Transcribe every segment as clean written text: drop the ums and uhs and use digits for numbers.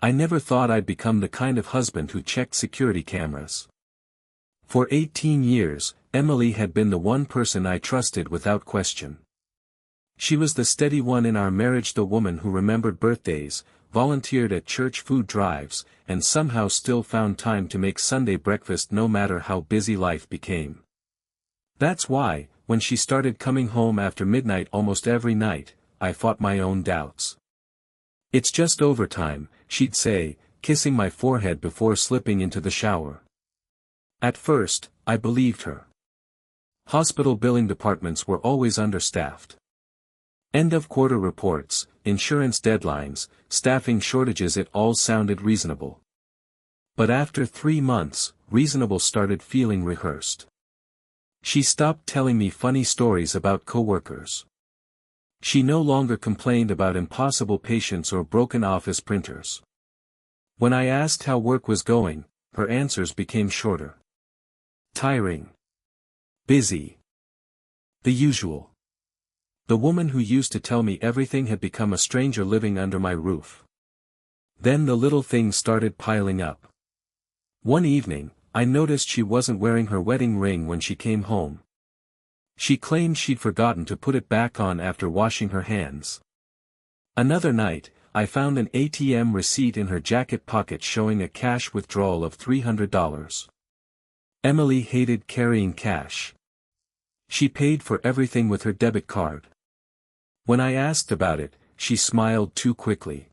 I never thought I'd become the kind of husband who checked security cameras. For 18 years, Emily had been the one person I trusted without question. She was the steady one in our marriage, the woman who remembered birthdays, volunteered at church food drives, and somehow still found time to make Sunday breakfast no matter how busy life became. That's why, when she started coming home after midnight almost every night, I fought my own doubts. "It's just overtime," she'd say, kissing my forehead before slipping into the shower. At first, I believed her. Hospital billing departments were always understaffed. End-of-quarter reports, insurance deadlines, staffing shortages, it all sounded reasonable. But after 3 months, reasonable started feeling rehearsed. She stopped telling me funny stories about coworkers. She no longer complained about impossible patients or broken office printers. When I asked how work was going, her answers became shorter. Tiring. Busy. The usual. The woman who used to tell me everything had become a stranger living under my roof. Then the little things started piling up. One evening, I noticed she wasn't wearing her wedding ring when she came home. She claimed she'd forgotten to put it back on after washing her hands. Another night, I found an ATM receipt in her jacket pocket showing a cash withdrawal of $300. Emily hated carrying cash. She paid for everything with her debit card. When I asked about it, she smiled too quickly.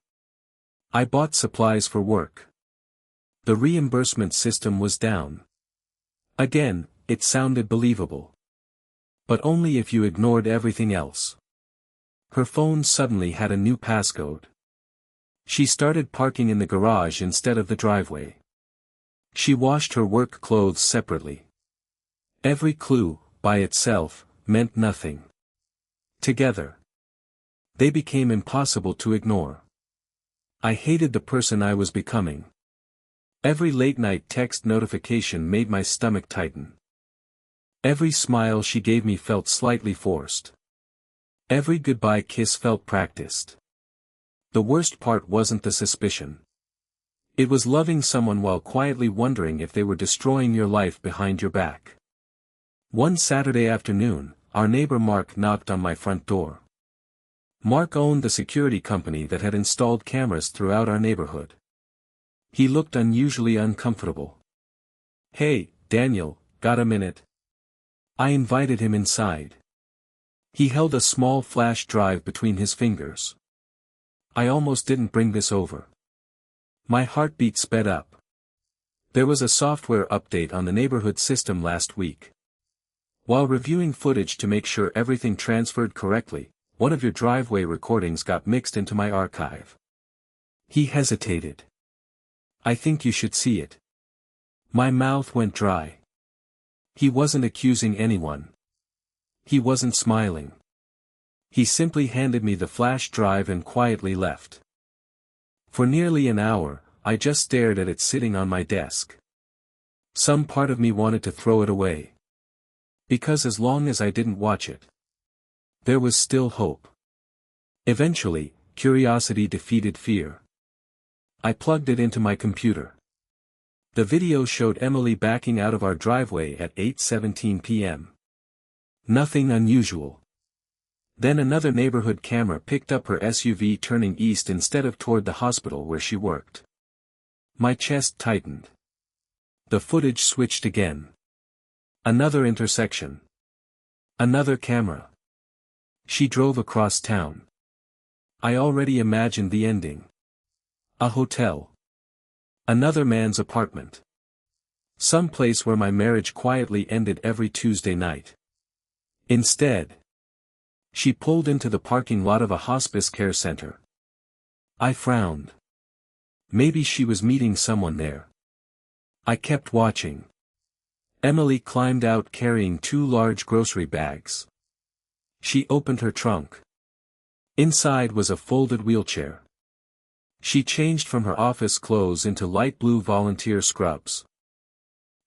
I bought supplies for work. The reimbursement system was down. Again, it sounded believable. But only if you ignored everything else. Her phone suddenly had a new passcode. She started parking in the garage instead of the driveway. She washed her work clothes separately. Every clue, by itself, meant nothing. Together, they became impossible to ignore. I hated the person I was becoming. Every late-night text notification made my stomach tighten. Every smile she gave me felt slightly forced. Every goodbye kiss felt practiced. The worst part wasn't the suspicion. It was loving someone while quietly wondering if they were destroying your life behind your back. One Saturday afternoon, our neighbor Mark knocked on my front door. Mark owned the security company that had installed cameras throughout our neighborhood. He looked unusually uncomfortable. "Hey, Daniel, got a minute?" I invited him inside. He held a small flash drive between his fingers. I almost didn't bring this over. My heartbeat sped up. There was a software update on the neighborhood system last week. While reviewing footage to make sure everything transferred correctly, one of your driveway recordings got mixed into my archive. He hesitated. "I think you should see it." My mouth went dry. He wasn't accusing anyone. He wasn't smiling. He simply handed me the flash drive and quietly left. For nearly an hour, I just stared at it sitting on my desk. Some part of me wanted to throw it away. Because as long as I didn't watch it, there was still hope. Eventually, curiosity defeated fear. I plugged it into my computer. The video showed Emily backing out of our driveway at 8:17 p.m. Nothing unusual. Then another neighborhood camera picked up her SUV turning east instead of toward the hospital where she worked. My chest tightened. The footage switched again. Another intersection. Another camera. She drove across town. I already imagined the ending. A hotel. Another man's apartment. Some place where my marriage quietly ended every Tuesday night. Instead, she pulled into the parking lot of a hospice care center. I frowned. Maybe she was meeting someone there. I kept watching. Emily climbed out carrying 2 large grocery bags. She opened her trunk. Inside was a folded wheelchair. She changed from her office clothes into light blue volunteer scrubs.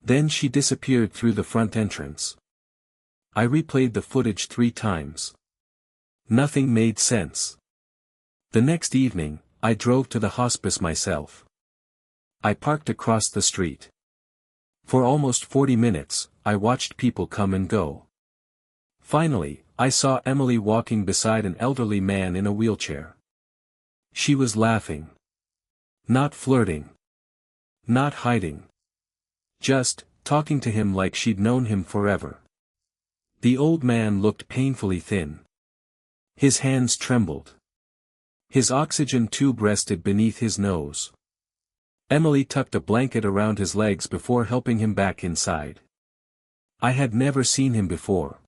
Then she disappeared through the front entrance. I replayed the footage 3 times. Nothing made sense. The next evening, I drove to the hospice myself. I parked across the street. For almost 40 minutes, I watched people come and go. Finally, I saw Emily walking beside an elderly man in a wheelchair. She was laughing. Not flirting. Not hiding. Just, talking to him like she'd known him forever. The old man looked painfully thin. His hands trembled. His oxygen tube rested beneath his nose. Emily tucked a blanket around his legs before helping him back inside. I had never seen him before.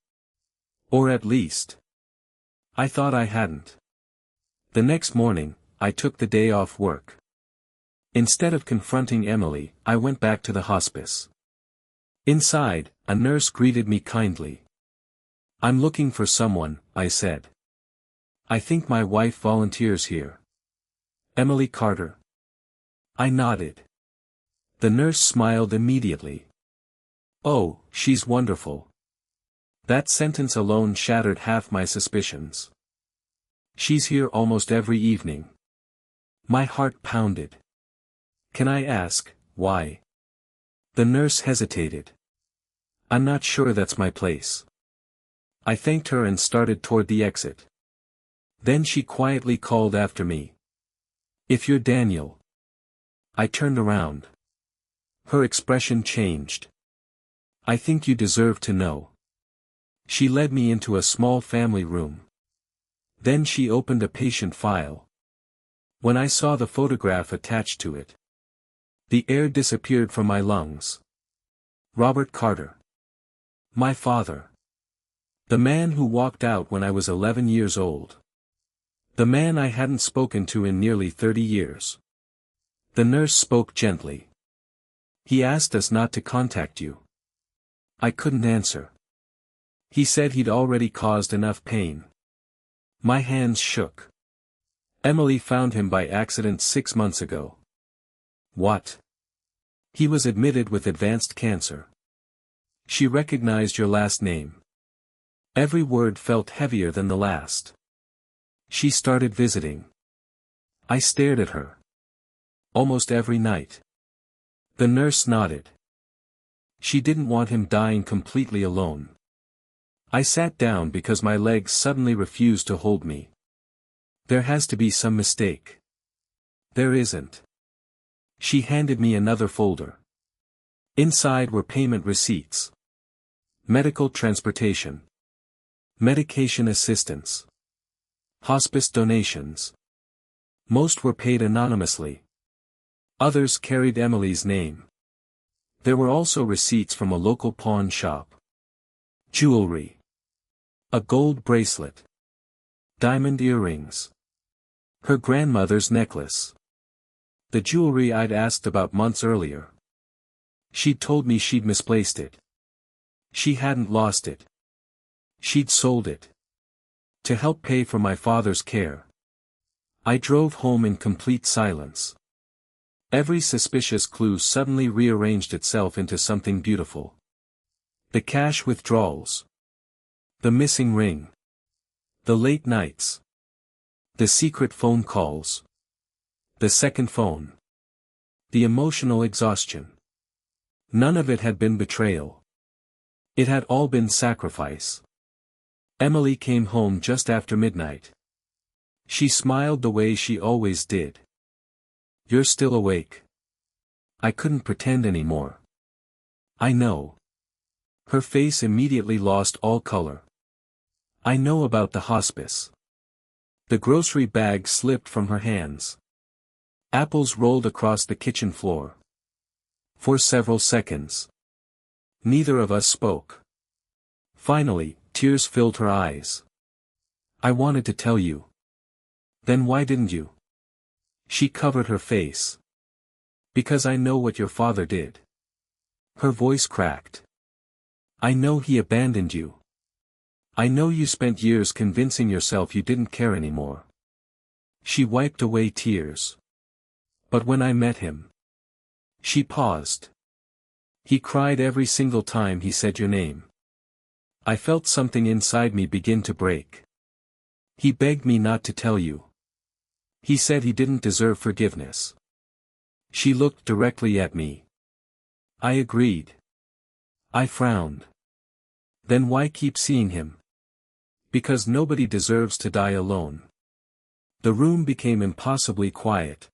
Or at least, I thought I hadn't. The next morning, I took the day off work. Instead of confronting Emily, I went back to the hospice. Inside, a nurse greeted me kindly. "I'm looking for someone," I said. "I think my wife volunteers here." "Emily Carter?" I nodded. The nurse smiled immediately. "Oh, she's wonderful." That sentence alone shattered half my suspicions. "She's here almost every evening." My heart pounded. "Can I ask, why?" The nurse hesitated. "I'm not sure that's my place." I thanked her and started toward the exit. Then she quietly called after me. "If you're Daniel." I turned around. Her expression changed. "I think you deserve to know." She led me into a small family room. Then she opened a patient file. When I saw the photograph attached to it, the air disappeared from my lungs. Robert Carter. My father. The man who walked out when I was 11 years old. The man I hadn't spoken to in nearly 30 years. The nurse spoke gently. "He asked us not to contact you." I couldn't answer. "He said he'd already caused enough pain." My hands shook. "Emily found him by accident 6 months ago." "What?" "He was admitted with advanced cancer." "She recognized your last name." Every word felt heavier than the last. "She started visiting." I stared at her. "Almost every night." The nurse nodded. "She didn't want him dying completely alone." I sat down because my legs suddenly refused to hold me. "There has to be some mistake." "There isn't." She handed me another folder. Inside were payment receipts. Medical transportation. Medication assistance. Hospice donations. Most were paid anonymously. Others carried Emily's name. There were also receipts from a local pawn shop. Jewelry. A gold bracelet. Diamond earrings. Her grandmother's necklace. The jewelry I'd asked about months earlier. She'd told me she'd misplaced it. She hadn't lost it. She'd sold it. To help pay for my father's care. I drove home in complete silence. Every suspicious clue suddenly rearranged itself into something beautiful. The cash withdrawals. The missing ring. The late nights. The secret phone calls. The second phone. The emotional exhaustion. None of it had been betrayal. It had all been sacrifice. Emily came home just after midnight. She smiled the way she always did. "You're still awake." I couldn't pretend anymore. "I know." Her face immediately lost all color. "I know about the hospice." The grocery bag slipped from her hands. Apples rolled across the kitchen floor. For several seconds, neither of us spoke. Finally, tears filled her eyes. "I wanted to tell you." "Then why didn't you?" She covered her face. "Because I know what your father did." Her voice cracked. "I know he abandoned you. I know you spent years convincing yourself you didn't care anymore." She wiped away tears. "But when I met him." She paused. "He cried every single time he said your name. I felt something inside me begin to break. He begged me not to tell you. He said he didn't deserve forgiveness. She looked directly at me. I agreed. I frowned. Then why keep seeing him? Because nobody deserves to die alone. The room became impossibly quiet.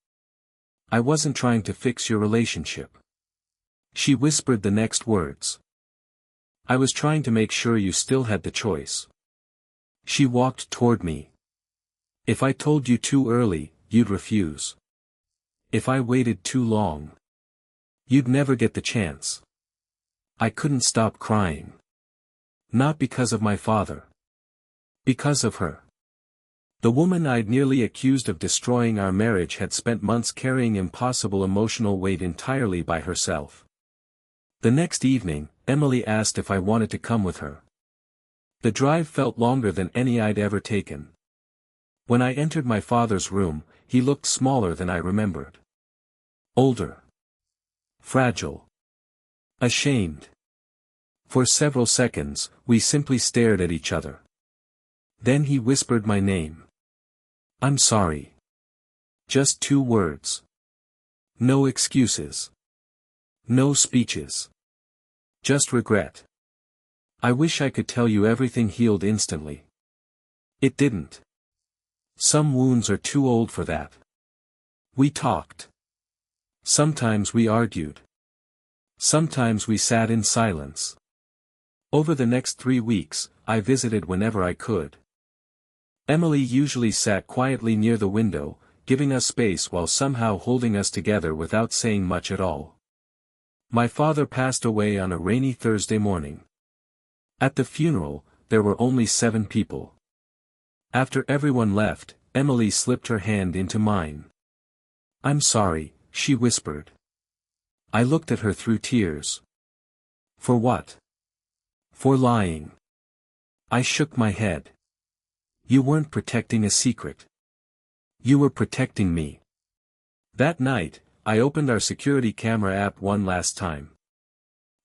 I wasn't trying to fix your relationship. She whispered the next words. I was trying to make sure you still had the choice. She walked toward me. If I told you too early, you'd refuse. If I waited too long, you'd never get the chance. I couldn't stop crying. Not because of my father. Because of her. The woman I'd nearly accused of destroying our marriage had spent months carrying impossible emotional weight entirely by herself. The next evening, Emily asked if I wanted to come with her. The drive felt longer than any I'd ever taken. When I entered my father's room, he looked smaller than I remembered. Older. Fragile. Ashamed. For several seconds, we simply stared at each other. Then he whispered my name. I'm sorry. Just 2 words. No excuses. No speeches. Just regret. I wish I could tell you everything healed instantly. It didn't. Some wounds are too old for that. We talked. Sometimes we argued. Sometimes we sat in silence. Over the next 3 weeks, I visited whenever I could. Emily usually sat quietly near the window, giving us space while somehow holding us together without saying much at all. My father passed away on a rainy Thursday morning. At the funeral, there were only 7 people. After everyone left, Emily slipped her hand into mine. I'm sorry, she whispered. I looked at her through tears. For what? For lying. I shook my head. You weren't protecting a secret. You were protecting me. That night, I opened our security camera app one last time.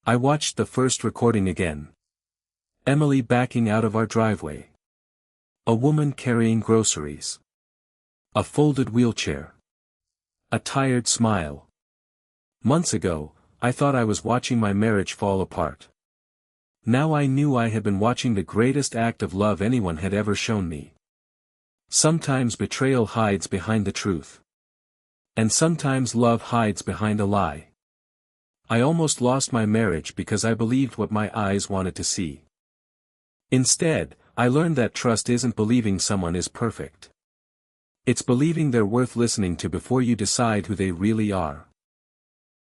I watched the first recording again. Emily backing out of our driveway. A woman carrying groceries. A folded wheelchair. A tired smile. Months ago, I thought I was watching my marriage fall apart. Now I knew I had been watching the greatest act of love anyone had ever shown me. Sometimes betrayal hides behind the truth. And sometimes love hides behind a lie. I almost lost my marriage because I believed what my eyes wanted to see. Instead, I learned that trust isn't believing someone is perfect. It's believing they're worth listening to before you decide who they really are.